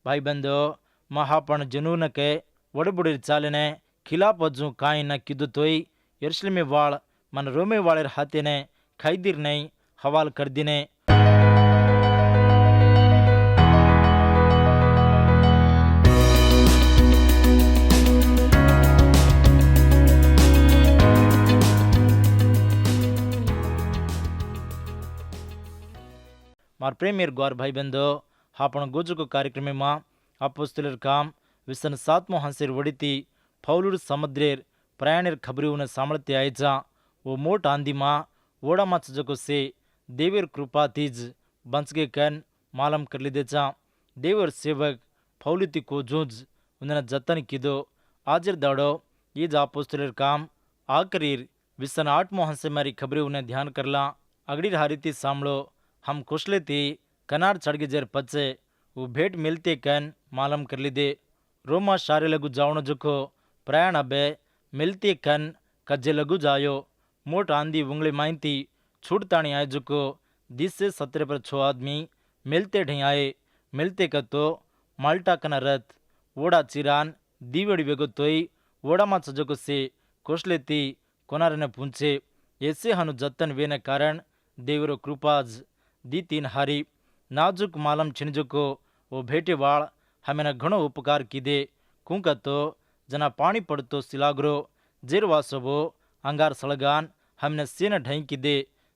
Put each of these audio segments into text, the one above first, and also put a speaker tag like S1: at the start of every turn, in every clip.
S1: भाई बंदो महा पण जनून के ಒಡಬುಡಿರ್ ಚಾಲನೆ ಖಿಲಾಫ್ ಅಜ್ಜು ಕಾಯಿನ ಕಿದ್ದು ತೊಯ್ ಯರ್ಶ್ಲಿಮೆ ವಾಳ್ ಮನ ರೋಮೆ ವಾಳೆರ್ ಹಾತೇನೆ ಖೈದಿರ್ ನೈ ಹವಾಲ್ ಕರ್ದಿನೆ मार प्रेमियर ग्वार भाई बंदो आपण गोजुको कार्यक्रम में अपोस्तलर काम विसन 7मो हंसेर वडिती फौलुर समुद्रेर प्रयाणेर खबरीवन सामर्थ्य आयचा वो मोट आंधी मा ओडा मा चजको से देवर कृपा तीज बंचगे कन मालम कर लिदेचा देवर सेवक फौलिती को जूझ उन्हें जतन किदो आजर दाड़ो ये अपोस्तलर काम आखरीर विसन 8मो हंसे मारी खबरी उन्हें ध्यान करला अगड़ी हारीती सामलो हम कुशले थी कनार चढ़गे जर पचे वो भेंट मिलते कन मालम कर लिदे रोमा शारे लगू जावण जुको प्रयाण अबे मिलते कन कज्जे लगू जायो मोट आंधी उंगली माइंती छूटताणी आए जुको 10 से 17 पर 6 आदमी मिलते ढी आए मिलते कतो माल्टा कना रथ ओडा चिरान दीवड़ी वेगो तोई ओडा मा चजको से कुशले थी कोनारने पूछे ऐसे हनु जतन वेने कारण देवरो कृपाज दी 3 हारी नाजुक मालम छिणजुको वो भेटे वाळ हमें घणो उपकार कीदे कुंक तो जना पानी पड़तो सिलाग्रो जेरवासवो अंगार सड़गान हमने सेन ढई कीदे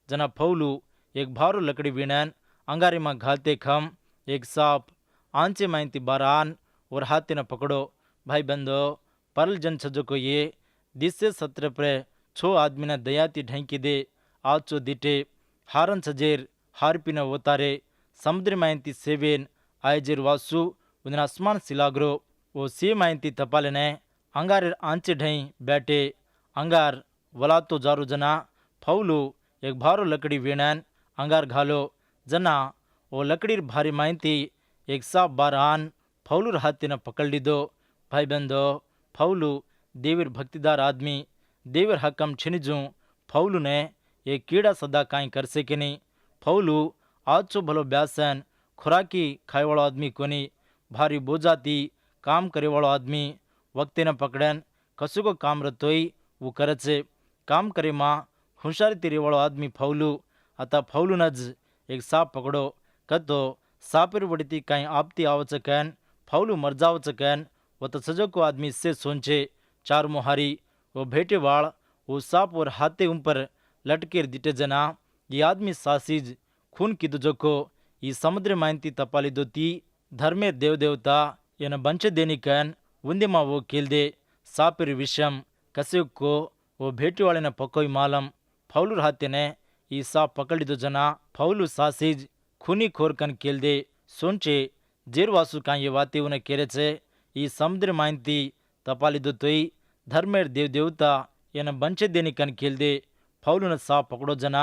S1: जना फौलू एक भारो लकड़ी वीणन अंगारे में घालते खम एक सांप आंचे माइंती बारान और हाथे न पकड़ो भाई बंदो परल जन छजो को ये 10 से 17 पर 6 आदमी ने दयाती ढई कीदे आचो दिटे हारन सजेर हारपी न ओतारे समुद्र माइंती सेवेन आयजेर वासु उन्हें आसमान सिलाग्रो वो सी माइंती तपालेने अंगार आंचे ढई बैठे अंगार वलातो जारू जना फौलू एक भारो लकड़ी वीणन अंगार घालो जना वो लकड़ीर भारी माइंती एक साफ बार आन फौलूर हाथी न पकड़ लीदो भाई बंदो फौलू देवर भक्तिदार आदमी देवर हकम छिनिजू फौलू ने एक कीड़ा सदा काई कर सके नहीं फौलू आचो भलो ब्यासन खुराकी खाए वालो आदमी कोनी भारी बोझाती काम करे वालो आदमी वक्ते न पकड़न कसु को काम रतोई वो करचे काम करे माँ हुशारी तेरे वालो आदमी फौलू अतः फौलू नज एक सांप पकड़ो कतो सापेर वड़ती कहीं आपती आवचकन फौलू मर जावचकन वो तो सजो को आदमी से सोचे 4 मोहारी वो भेटे वाल वो सांप और हाथे ऊपर लटकेर दिटे जना ये आदमी सासीज खून की दुजो को ಈ ಸಮುದ್ರ ಮಾಹಿತಿ ತಪಾಲಿದೊತ್ತಿ ಧರ್ಮೇ ದೇವದೇವತಾ ಏನ ಬಂಚದೇನಿಕನ್ ಉಂದೆ ಮಾವೋ ಕೇಳ್ದೆ ಸಾಪಿರಿ ವಿಷಂ ಕಸೆಯುಕ್ಕೋ ಓ ಭೇಟಿವಾಳಿನ ಪಕ್ಕೋಯ್ ಮಾಲಂ ಫೌಲುರ್ ಹಾತೇನೆ ಈ ಸಾ ಪಕಡಿದು ಜನ ಫೌಲು ಸಾಸೀಜ್ ಖುನಿ ಖೋರ್ಕನ್ ಕೇಳ್ದೆ ಸೊಂಚೆ ಜೇರ್ವಾಸು ಕಾಂಗೆ ವಾತಿವನ ಕೆರೆಚೆ ಈ ಸಮುದ್ರ ಮಾಹಿತಿ ತಪಾಲಿದೊತ್ತೊಯ್ ಧರ್ಮೇರ್ ದೇವದೇವತಾ ಏನ ಬಂಚದೇನಿಕನ್ ಕೇಳ್ದೆ ಫೌಲುನ ಸಾ ಪಕಡೋ ಜನ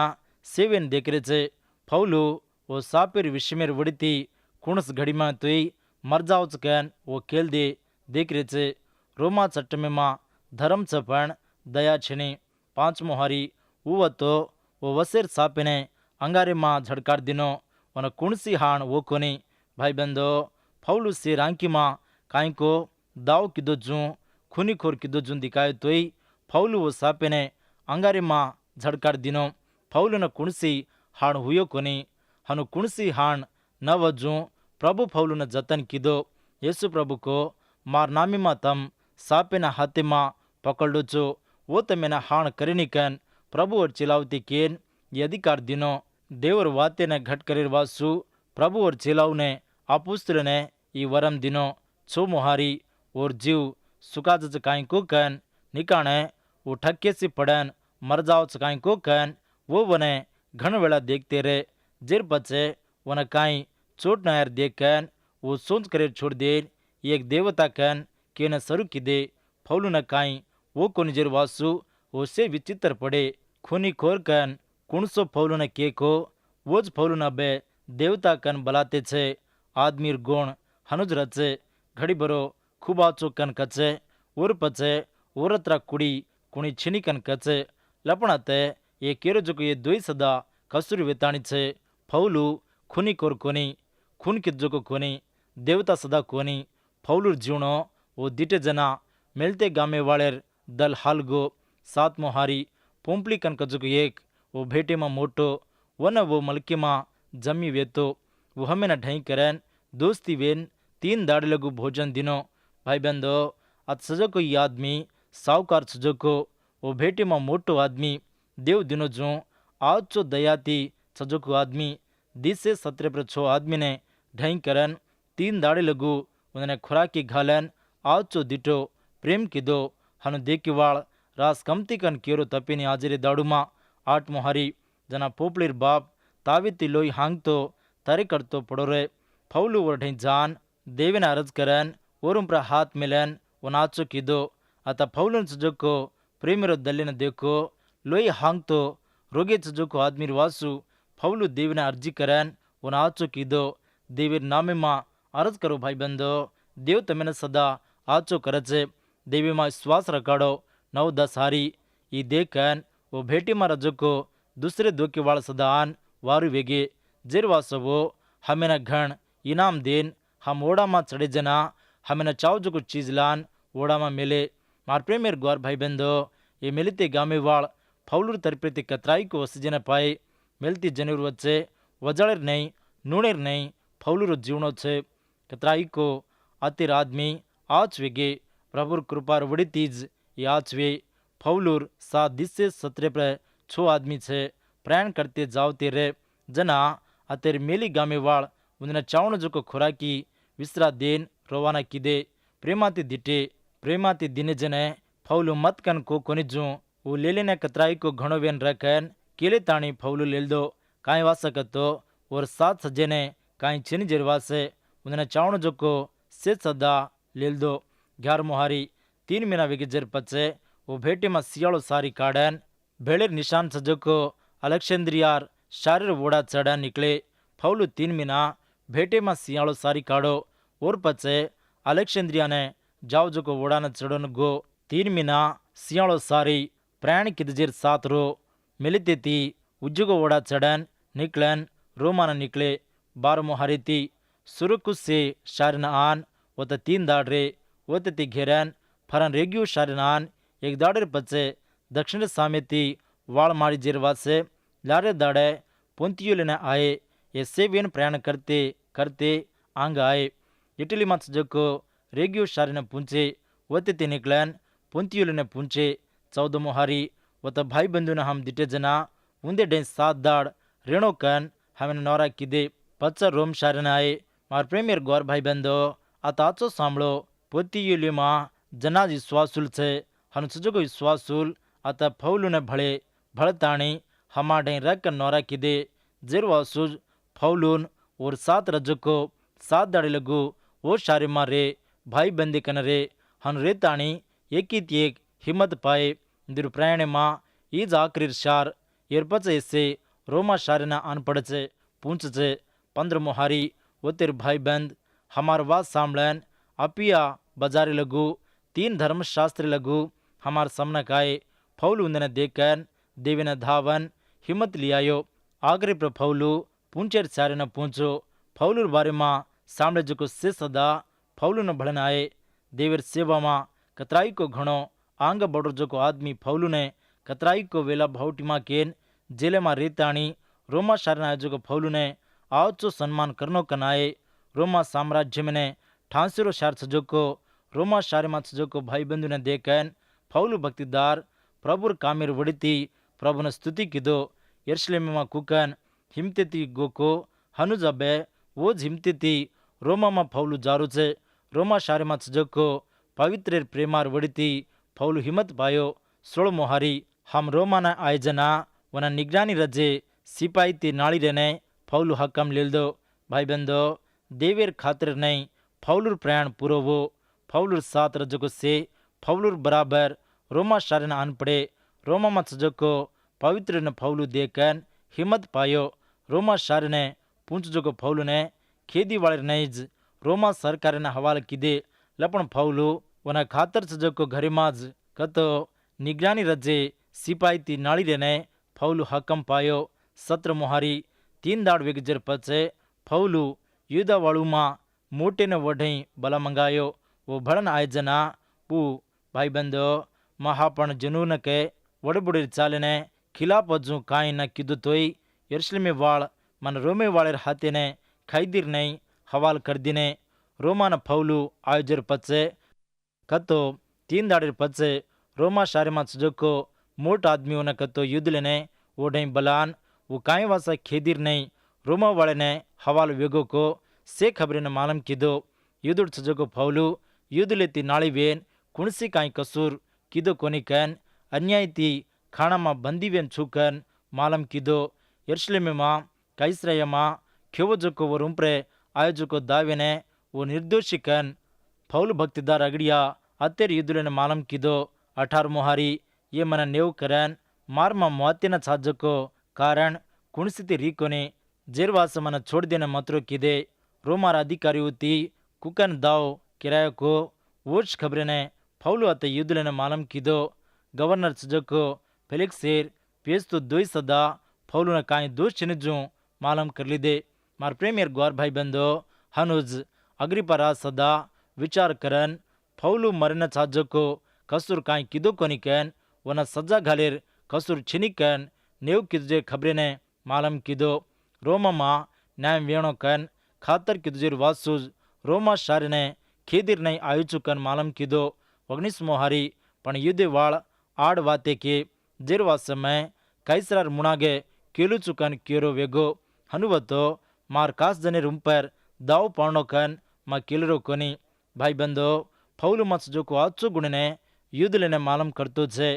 S1: ಸೇವೆನ್ ದೇಕರೆಚೆ ಫೌಲು वो सापेर विषमेर वड़ती कुणस घड़ी में तुई मर जाओ चकन वो केल दे देख रहे चे रोमा चट्ट में माँ धर्म चपण दया छिनी 5 मोहारी वो तो वो वसेर सापे ने अंगारे माँ झड़कार दिनो वन कुणसी हाण वो कोनी भाई बंदो फौलू से रांकी माँ काई को दाव किदो जू खूनी खोर किदो जू दिखाए तोई फौलू वो सापे ने अंगारे माँ झड़कार दिनो फौलू न कुणसी हाण हुयो कोनी हनु कुणसी हाण न वजू प्रभु फौलू न जतन किदो येसु प्रभु को मार नामी मा तम सापे न हाथे मा पकड़ो चो वो तमें न हाण करेनिकन प्रभु और चिलावती केन ये अधिकार दिनो देवर वाते न घट करेर वासु प्रभु और चिलाव ने अपुस्त्र ने ये वरम दिनो 6 मोहारी और जीव सुका चकाई को कन निकाणे वो ठक्के से पड़न मर जाओ चकाई को कन वो वने घण वेला देखते रहे जेर बचे वन काई चोट नायर देखन वो सोच करे छोड़ दे एक देवता कन के न सरू की दे फौलू न काई वो को निजर वासु वो से विचित्र पड़े खूनी खोर कन कुणसो फौलू न के को वोज फौलू न बे देवता कन बलाते छे आदमीर गुण हनुज रचे घड़ी बरो खूब आचो कन कचे और पचे औरतरा कुड़ी कुणी छिनी कन कचे लपणाते ये केरो जो ये दोई सदा कसुरी वेताणी छे फौलू खूनी कोर कोनी खून किज्जो को कोनी देवता सदा कोनी फौलूर जीवणो वो दिटे जना मेलते गामे वाळेर दल हालगो सातमो हारी पोंपली कनकजुक एक वो भेटे में मोटो वन वो मलके में जमी वेतो वो हमें न ढई करन दोस्ती वेन 3 दाड़े लगू भोजन दिनो भाई बंदो अत सजको ये आदमी साहूकार सजको वो भेटे में मोटो आदमी देव दिनो जो आज चो दयाती सजको आदमी दिसे 17 पर 6 आदमी ने ढई करन 3 दाड़े लगू उन्हें खुराकी घालन आज चो दिटो प्रेम किदो हनु देखिवाड़ रास कमती कन केरो तपिनी हाजिरी दाड़ुमा 8मो हरी जना पोपलीर बाप ताविती लोई हांग तो तरे करतो पड़ोरे फौलू वर्ढई जान देवेन अरज करन ओरुम प्र हाथ मिलन वो नाचो किदो अत फौलून सजको प्रेमिरो दल्लिन देखो लोई हांग तो रोगे सजको आदमीर वासु फौलू देवेन अर्जी करन वो नाचो किदो देवीर नामे मा अरज करो भाई बंदो देव तमेन सदा आचो करचे देवी मा विश्वास रखाड़ो 9-10 हारी ई देखन वो भेटी मा रजको दूसरे दो के वाल सदान वारु वेगे जिरवासवो हमें न घण इनाम देन हम ओड़ा मा चढ़े जना हमें न चाव जो कुछ चीज लान ओड़ा मा मिले मार प्रेमेर ग्वार भाई बंदो ये मिलते गामे वाल फौलूर तरपेती कतराई को वसजन पाए मिलती जनूर वच्चे वजाड़ेर नहीं नूणेर नहीं फौलूर जीवनो छे कतराई को आतिर आदमी आज वेगे प्रभुर कृपार वड़ी तीज ये आज वे फौलूर 7 दिसे 17 पर 6 आदमी छे प्रयाण करते जावते रे जना अतेर मेली गामे वाल उन्हें चावण जो को खुराकी विसरा देन रोवाना किदे प्रेमाती दिटे प्रेमाती दिने जने फौलू मत कन को कोनिजू वो ले लेने कतराई को घणो वेन रखन केले ताणी फौलू लेल दो काई वासकतो और 7 सज्जे ने काई छिन जिरवासे उन्हें चावण जो को से सदा लेल दो 11 मोहारी 3 महीना विगिजर पचे वो भेटे में सियाड़ो सारी काड़न भेड़ेर निशान सजको अलेक्जेंद्रियार शारीर वोड़ा चढ़ा निकले फौलू 3 महीना भेटे में सियाड़ो सारी काड़ो और पचे अलेक्जेंद्रिया ने जाओ जो को वोड़ा न चढ़ो न गो 3 महीना सियाड़ो सारी प्रयाण किदजिर 7 रो मिलती थी उज्जुगो वोड़ा चढ़न निकलन रोमा न निकले 12 मोहारी थी सुरुकुस से शारीन आन वो 3 दाड़े वो ती घेरन फरन रेग्यू शारीन आन 1 दाड़े पचे दक्षिण सामेती वाल मारी जिरवासे लारे दाड़े पुंतियो लेने आए ये सेवियन प्रयाण करते करते आंग आए इटली मत जको रेग्यू शारीन पुंचे वते निकलन पुंतियो लेने पुंचे 14 मोहारी वत भाई बंधु ने हम दिटे जना उन्दे डे 7 दाड़ रेणो कन हमें नौरा किदे पच्चा रोम शारीन आए मार प्रेमियर गौर भाई बंधो अताचो सांभळो पुंतियो जनाज विश्वासुल छे हनु सुजको विश्वासुल अत फौलू ने भळे भड़ताणी हमाडे रक नौरा किदे जिरवासुज फौलून और 7 रजको 7 दाड़े लगू वो शारी मारे भाई बंदी कन रे हन रेताणी एक हिम्मत पाए दिर प्रयाण मां ईज आखिर शार एर्पच ऐसे रोमा शारीना आन पड़चे पूछचे 15 मोहारी वो तेर भाई बंद हमार बात सांभलन अपिया बाजारे लगू 3 धर्मशास्त्री लगू हमार समनक आए फौलू उन्हें देखन देवी ने धावन हिम्मत लियायो आगरे पर फौलू पूंचेर सारे न पूछो फौलूर बारे मां सामने जो को से सदा फौलू न भड़न आए देवर सेवा मां कतराई को घणो आंग बड़ो जो को आदमी फौलू ने कतराई को वेला भावटी मां केन जेले मां रेताणी रोमा शारना जो को फौलू ने आओ सम्मान करनो कनाए रोमा साम्राज्य में ने ठांसिरो शार सजो को रोमा शारे मां सजो को भाई बंधु ने देखन फौलू भक्तिदार प्रभुर कामिर वड़िती प्रभु ने स्तुति किदो यरूशलेम मां कुकन हिमतेती गोको हनुजबे वो हिमतेती रोमा मां फौलू जारू छे रोमा शारे मां सजो को पवित्र प्रेमार वड़िती फौलू हिम्मत पायो 16 मोहारी हम रोमा ना आए जना वना निगरानी रजे सिपाही ती नाड़ी रहने फौलू हकम लेल दो भाई बंदो देवेर खातिर नहीं फौलूर प्रयाण पूरो वो फौलूर 7 रजको से फौलूर बराबर रोमा शारन आन पड़े रोमा मत सजको पवित्र ने फौलू देखन हिम्मत पायो रोमा शार ने पूछ जो को फौलू ने खेदी वाले नईज रोमा सरकार ने हवाले किदे लपन फौलू वना खातर सजको घरे माज कतो निगरानी रजे सिपाही ती नाड़ी रहने फौलू हकम पायो 17 मोहारी 3 दाड़ विगजर पचे फौलू युद्ध वालू मां मोटे ने वढई भला मंगायो वो भड़न आयोजना पू भाई बंदो महापण जनून के वड़बुड़ी चालने खिलाफ वजू काई न किदु तोई यरूशलेमी वाल मन रोमे वाले हाथे ने खैदिर नहीं हवाल कर दिने रोमान फौलू आयोजर पचे कतो 3 दाड़े पचे रोमा शारे में सुजको मोट आदमियों ने कतो युद्ध लेने ओढ़े बलान वो काई वासा खेदिर नहीं रोमा वाले ने हवाल वेगो को से खबरें ने मालूम किदो युद्ध सुजको फौलू युद्ध लेती नाली वेन कुणसी काई कसूर किदो कोनी कैन अन्याय ती खाना में बंदी वेन छूकन मालूम किदो यरूशलेम में कैसरिया में खेवो जको वो रुम्प्रे आयोजको दावे ने वो निर्दोषी कन फौल भक्तिदार अगड़िया अत्यर युद्धुलन मालम किदो 18 मोहारी ये मन नेव करन मार मा मुआतिन छाजको कारण कुणसिति रीकोने जेरवास मन छोड़ देने मतरो किदे रोमार अधिकारी उती कुकन दाव किराया को वोच खबरे ने फौलु अत युद्धुलन मालम किदो गवर्नर छजको फेलिक्सेर पेस्तु दोई सदा फौलु ने काई दोष चिनिजू मालम कर लीदे मार प्रेमियर ग्वार भाई बंदो हनुज अग्रिपरा सदा विचार करन फौलू मरन छाजको कसूर काई किदो कोनी कैन वना सजा घालेर कसूर छिनी कैन नेव किदुजे खबरे ने मालम किदो रोमा मा न्याय वेणो कैन खातर किदुजेर वासुज रोमा शारे ने खेदिर नहीं आयुचु कन मालम किदो वग्निस मोहारी पण युद्धे वाळ आड़ वाते के जेरवास में कैसरार मुणागे केलु चुकन केरो वेगो हनुवतो मार कास जने रुम्पर दाव पाणो कन मा केलरो कोनी भाई बंदो फौलु मच जोको आचो गुणने युद्ध लेने मालूम करतो छे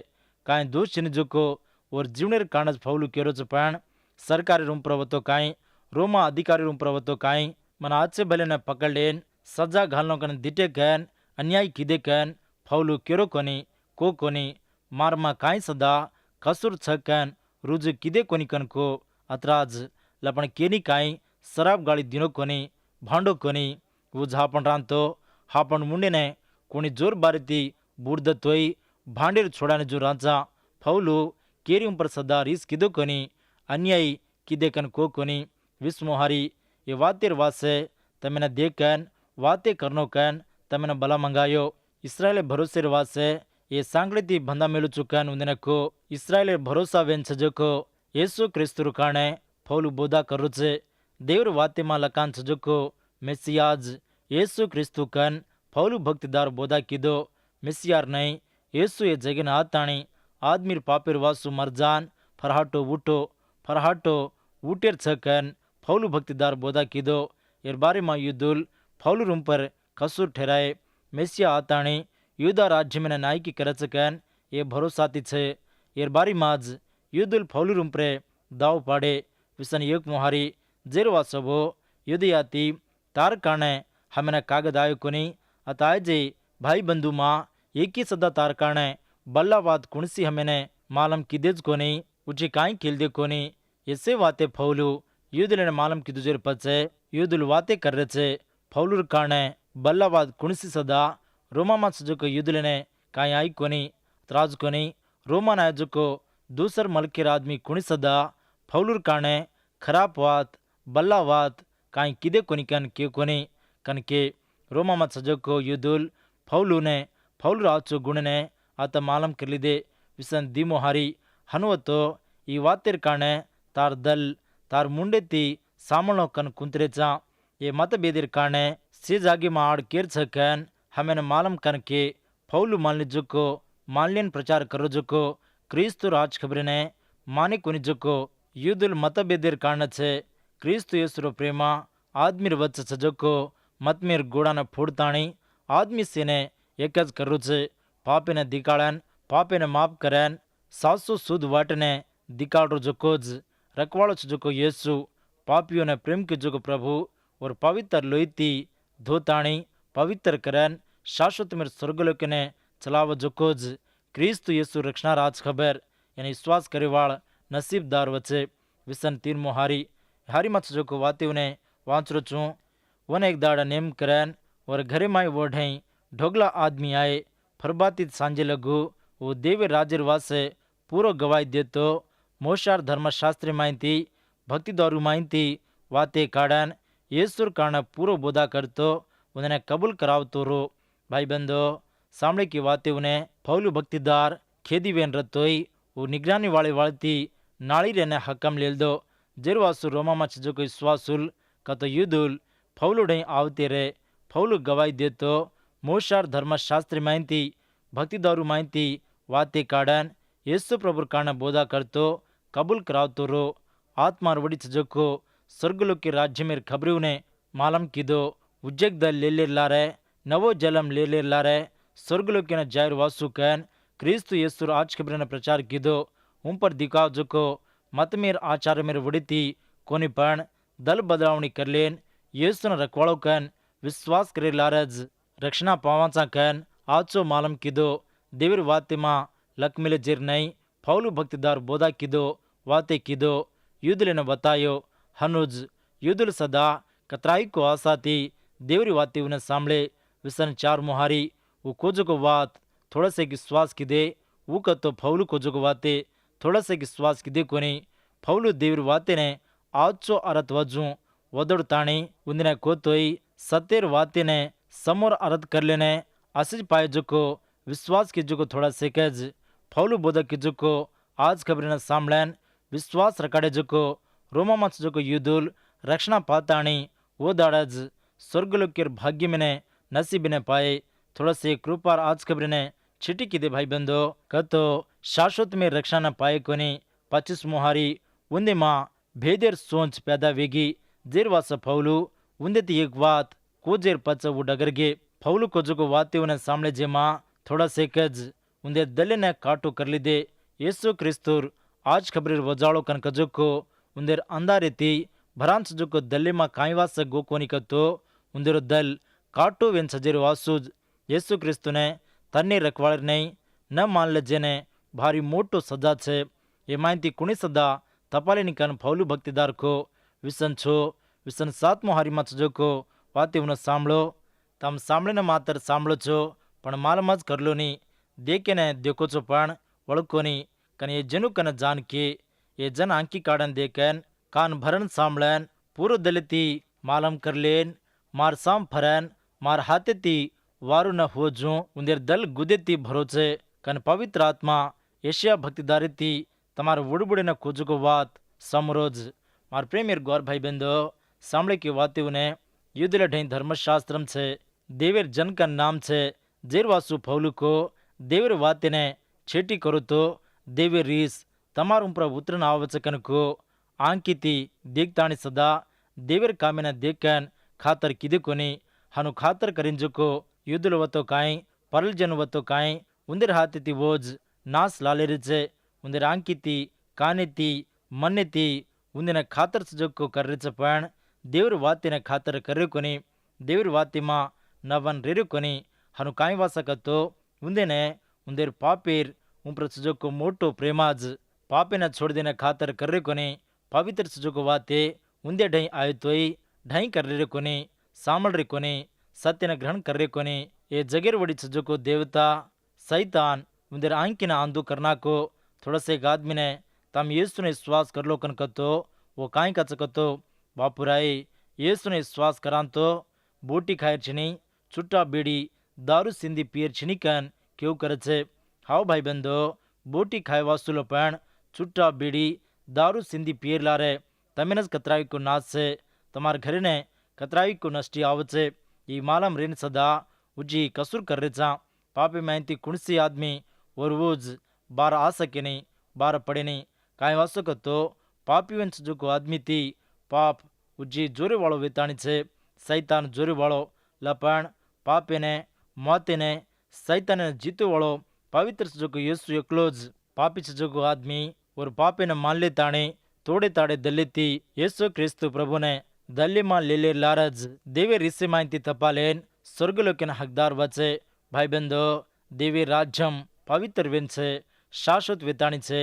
S1: काई दोष चिन्ह जोको और जीवनेर कारणज फौलु केरो छ पण सरकारी रूम प्रवतो काई रोमा अधिकारी रूम प्रवतो काई मन आचे भले ने पकड़ लेन सजा घालनो कन दिटे कैन अन्याय किदे कैन फौलु केरो कोनी को कोनी मारमा काई सदा कसूर छ कैन रुज किदे कोनी कन को अतराज लपण केनी काई शराब गाड़ी दिनो कोनी भांडो कोनी वो झापण रांतो हापण मुंडेने कोणी जोर बारीती बूर्दतोई भांडेर छोड़ाने जो राजा फौलू केरी पर सदा रीस किदो कोनी अन्याय किदे कन को कोनी विस्मोहारी ये वातेर वासे तमेने देखन वाते करनो कन तमेने बला मंगायो इस्राएल भरोसे वासे ये सांगड़ीती बंदा मेलु चुकन उन्देने को इस्राएल भरोसा वेन छजको येसु क्रिस्तु काणे फौलू बोधा करुचे देवर वाते मा लकान छजको मेसियाज येसु क्रिस्तु कन फौलू भक्तिदार बोधा किदो मिसियार नहीं येसु ये जगन आताणी आदमीर पापेर वासु मरजान फरहाटो वूटेर छकन फौलू भक्तिदार बोधा किदो एर बारे मा युद्धुल फौलू रूम पर कसूर ठहराए मेसिया आताणी युद्धा राज्य में नायकी करचकन ये भरोसाती छे एर बारी माज युद्धुल फौलू रूम पर दाव पाड़े विसन एक मोहारी जेरवा सबो युद्धयाती तार काने हमें कागद आयो कोनी अताजे भाई बंधु माँ एक ही सदा तार काने बल्लावाद कुणसी हमें मालम किदेज कोनी उची काई खेल दे कोनी ऐसे वाते फौलू युद्धलेने मालम की दुजेर पचे युद्धुल वाते कर रचे फौलूर काने बल्लावाद कुणसी सदा रोमा मा सजको युद्धलेने काई आई कोनी त्राज कोनी रोमा नायजको दूसर मलकेर आदमी कुणी सदा फौलूर काने खराब वात बल्लावाद काई किदे कोनी कन के कोनी कन के रोमा मा सजको युद्धुल फौलू ने फौलू आचो गुणने आत मालम कर लीदे विसन दीमोहारी हनुवतो ई वातेर काने तार दल तार मुंडेती सामलो कन कुंतरेचा ये मतभेदर काने से जागे मा आड़ केर छकन हमें मालम कन के फौलू मालने जोको माल्यन प्रचार करो जोको क्रिस्तु राज खबरे ने माने कोनी जोको युद्धुल मतभेदर कारण छे क्रिस्तु येसुरो प्रेमा आदमीर वच्चे छजको मतमेर गोड़ाने फोड़ताणी आदमी सेने एकज करू छे पापेने दिकाड़न पापेने माफ करन सासु सुध वाटने दिकाड़ो जोकोज रखवाड़ो जोको येसु पापियों ने प्रेम के जोको प्रभु और पवित्र लोईती धोताणी पवित्र करन शाश्वत मेर स्वर्गलोक ने चलाव जोकोज क्रिस्तु येसु रक्षणा राज खबर यानी विश्वास करेवाड़ नसीबदार वचे विसन 3 मोहारी हारी मत जोको वाते उन्हें वांचरो चूँ वन एक दाड़ा नेम करन और घरे माई वोढ़ई ढोगला आदमी आए फरबाती सांझे लगू वो देवे राजर वासे पूरो गवाही देतो मोशार धर्मशास्त्री माइंती भक्ति दारू माइंती वाते काड़न येसुर कारण पूरो बोधा करतो उन्हें कबूल करावतोरो। भाई बंदो, सामने की बातें उन्हें पौलु भक्तिदार खेदी वेन रतोई वो निगरानी वाले वालती नाड़ी रहने हकम लेल दो जेरवासु रोमा मच जो कोई स्वासुल कतो युदुल पौलु ढई आवते रे पौलु गवाही देतो मोशार धर्मशास्त्री माइंती भक्तिदारू माइंती वाते काडन येसु प्रभु कारण बोधा करतो कबूल करावतो रो। आत्मार वड़ी जो स्वर्गलोक के राज्य में खबरी उन्हें मालम कीदो उज्जग दल ले लारे नवो जलम ले लारे स्वर्गलोक के न जायर वासु कैन क्रिस्तु येसुर आज खबर ने प्रचार कीदो उन पर दिखाव जो मत मेर आचार मेर वड़ीती कोनी पण दल बदलावनी कर लेन येसु न रखवाड़ो कैन विश्वास करे लारज रक्षणा पावाचा कैन आचो मालम कीदो देवर वाते मां लक मिले जिर नहीं पौलु भक्तिदार बोधा कीदो वाते कीदो युद्धले न बतायो हनुज युद्धल सदा कतराई को आसाती देवरी वाते उन्हें सामले विसन चार मुहारी वो कोजो को बात थोड़ा से विश्वास की दे वो कतो पौलु कोजो को वाते थोड़ा से विश्वास की दे कोनी पौलु देवरी वाते ने आचो अरत वजू वदड़ ताणी उन्हें कोतोई सतेर वाते ने समोर अरत कर लेने असिज पाए जो को विश्वास की जो को थोड़ा से कज पौलु बोधक की जो को आज खबर न सामलन विश्वास रकाडे जो को रोमा मच जो को युदुल रक्षणा पाताणी वो दाड़ज स्वर्गलोक के भाग्य में ने नसीब ने पाए थोड़ा से कृपार आज खबर ने छिटी की दे भाई बंदो कतो शाश्वत में रक्षा न पाए कोनी 25 मुहारी उन्दे मां भेदेर सोच पैदा वेगी जेर वास पौलु उन्दे ती एक बात को जेर पच वो डगरगे पौलु को जो को वाते उन्हें सामने जे मां थोड़ा से कज उन्दे दले ने काटो कर ली दे येसु क्रिस्तुर आज खबर वजाड़ो कन कजो को उन्देर अंधारे ती भरांच जो को दले मां काई वास गो कोनी कतो उन्देरो दल काटो वेन सजेर वासुज येसु क्रिस्तु ने तन्ने रखवाड़ नहीं न मान ले जेने भारी मोटो सजा छे ये माइंती कुणी सदा तपाले निकन पौलु भक्तिदार को विसन छो विसन 7 मुहारी मच जो को वाते उन सांभळो तम सांभळे न मातर सांभळो छो पण मालमज करलो नी देखे ने देखो छो पण वळको नी कन ये जनु कन जान के ये जन आंकी काडन देखन कान भरन सांभळन पूरो दलती मालम कर लेन मार साम फरन मार हाथे ती वारू न हो जो उन्देर दल गुदेती भरोचे कन पवित्र आत्मा एशिया भक्तिदारी ती तमार वुड़बुड़े न खोजो को बात समरोज मार प्रेमियर गौर भाई बंदो सामने की वाते उन्हें युद्धल ढई धर्मशास्त्रम छे देवेर जन का नाम छे जेरवासु पौलु को देवेर वाते ने छेटी करो तो देवेर रीस तमार उम्र उतरन आवचकन को आंकिती देखतानी सदा देवेर कामेना देखन खातर किदे कोनी हनु खातर करिंजो को युद्धल वतो काई परल जन वतो काई उंदर हाथती वोज नास लाले छे उंदर आंकिती कानेती मन्नेती उन्दिन खातर सजोग को कर रहे पण देवर वाते ने खातर करे कोनी देवर वाते मां नवन रेरे कोनी हनु काई वासकतो उंदे ने उंदेर पापेर उम्र सजोग को मोटो प्रेमाज पापे न छोड़ देने खातर करे कोनी पवित्र सजोग वाते उंदे ढई आयो तोई ढई कर रे कोनी सामल रे कोनी सत्य न ग्रहण कर रे कोनी ये जगेर वड़ी सजोग को देवता सैतान उंदेर आंकिना आंदू करना को थोड़ा से एक आदमी ने तम येसु ने विश्वास कर लो कन कतो वो काई का चकतो बापुराई येसु ने विश्वास करान तो बूटी खायर छिनी छुट्टा बीड़ी दारू सिंधी पियर छिनी कन क्यों करे छे हाउ भाई बंदो बूटी खाए वासुलो पण छुट्टा बीड़ी दारू सिंधी पियर लारे तमेनज कतराई को नाच से तमार घरे ने कतराई को नष्टी आवचे ये मालम रेन सदा उजी कसूर कर रे चा पापे मेहनती कुणसी आदमी और वोज बार आ सके नहीं बार पड़े नहीं काई वासो तो पापी वंश जो को आदमी थी पाप उज्जी जोरे वालों वेताणी छे सैतान जोरे वालों लपण पापे ने मौते ने सैतान ने जीतो वालों पवित्र जो को यीशु एकलोज पापी जो को आदमी और पापे ने मान ले ताणे तोड़े ताड़े दल्ले थी यीशु क्रिस्तु प्रभु ने दल्ले मान ले लारज देवे रिसे माइंती तपालेन स्वर्गलोकन हकदार वचे भाई बंदो देवी राज्यम पवित्र वेन छे शाश्वत वेताणी छे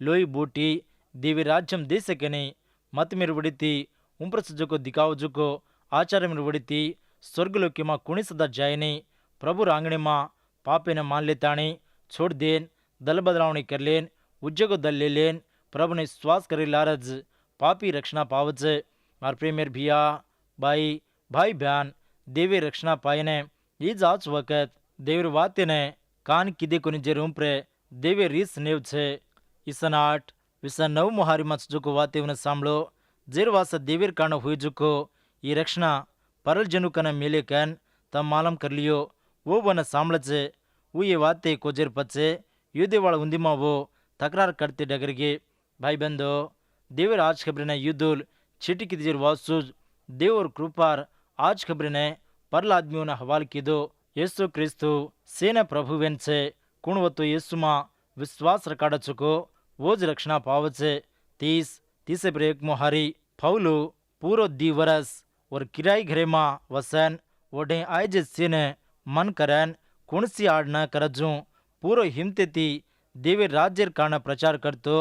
S1: लोई बूटी देवी राज्यम दे सके नहीं मत मेर वड़ीती उम्र सजो को दिखाओ जो को आचार्य मेर वड़ीती स्वर्गलोकी मां कुणी सदा जाए नहीं प्रभु रांगणे मां पापे ने मान लेताणी छोड़ देन दल बदलावणी कर लेन उज्जो दल ले लेन प्रभु ने श्वास करे लारज पापी रक्षणा पावज मार प्रेमियर भिया भाई भाई बहन देवी रक्षणा पायने ईज आज वक्त देवर वाते ने कान किदे कोनी जेरूम प्रे देवे रीस नेव छे ईसन 8 विसन 9 मुहारी मच जुको वाते उन सामलो जेरवास देवीर कान हुई जुको ये रक्षणा परल जनु कन मिले कन तम मालूम कर लियो वो वन सामलचे वो ये वाते कोजेर पचे युद्धे वाला उंदिमा वो तकरार करते डगरगे भाई बंदो देवर आज खबरने युद्धुल छिटी की जेर वासुज देव और कृपार आज खबरने परल आदमियों ने हवाल की दो यीशु क्रिस्तु सेना प्रभुवेन छे कुणवतो यीशुमा विश्वास रकाड़ चुको वो ज रक्षणा पावचे 30 पर एक मोहारी फौलू पूरो दी वरस और किराई घरे मा वसन ओढ़े आयज सीने मन करन कुणसी आड़ न करजू पूरो हिमतेती देवे राज्यर कान प्रचार करतो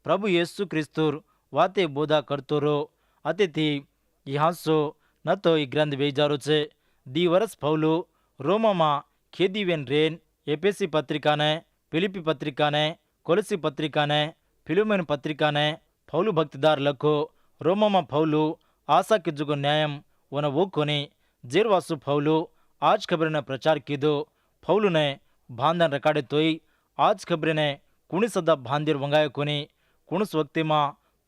S1: प्रभु यीशु क्रिस्तुर वाते बोधा करतो रो अतिथि यहाँ सो न तो ई ग्रंथ बेजारो छे दी वरस फौलू रोमा मा खेदीवेन रेन एपेसी पत्रिका ने फिलिपी पत्रिका ने कोलसी पत्रिका ने फिलोमेन पत्रिका ने फौलू भक्तिदार लखो रोमा मा फौलू आशा के जुगो न्यायम वन वो कोनी जेरवासु फौलू आज खबर ने प्रचार कीदो फौलू ने भांदन रकाडे तोई आज खबर ने कुणी सदा भांदिर वंगाय कोनी कुणस वक्ति मा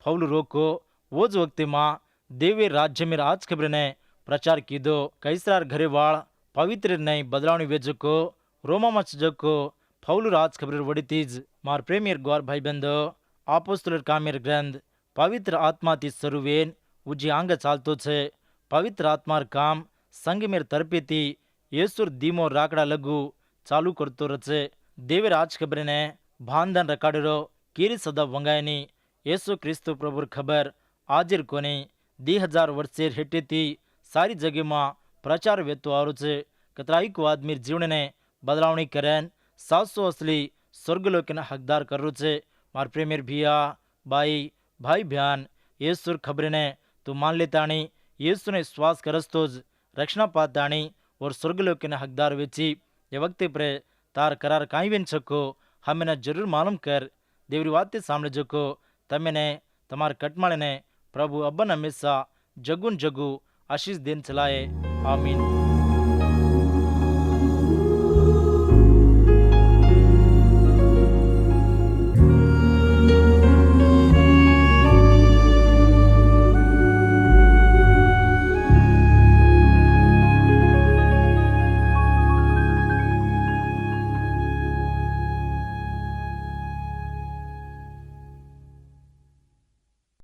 S1: फौलू रोको वोज वक्ति मा देवे राज्य में आज खबर ने प्रचार कीदो कैसरार घरे वाळ पवित्र नई बदलावनी वेजुको रोमा मच जको फौलू आज खबर वड़ी तीज मार प्रेमियर गौर भाई बंदो आपोस्तलर कामेर ग्रंथ पवित्र आत्मा ती सरुवेन उजी आंग चालतो छे पवित्र आत्मार काम संग मेर तरपेती येसुर दीमो राकड़ा लगू चालू करतो रचे देवर आज खबर ने भानदान रकाडरो कीरी सदा वंगायनी येसु क्रिस्तु प्रभुर खबर आजिर कोनी 2000 वर्षेर हेटेती सारी जगह मां प्रचार वेतो आरो छे कतराई को आदमी जीवन ने बदलावनी करेन 700 असली स्वर्गलोक ने हकदार करो छे मार प्रेमियर भिया बाई भाई बहन येसुर खबर ने तू मान लेतानी येसु ने श्वास करस्तोज रक्षणा पातानी और स्वर्गलोक ने हकदार वेची ये वक्त पर तार करार काई वेन छको हमें ने जरूर मालूम कर देवरी वाते सामने जको तमे ने तमार कटमाळे ने प्रभु अब्बन हमेशा जगुन जगु आशीष देन चलाए आमीन।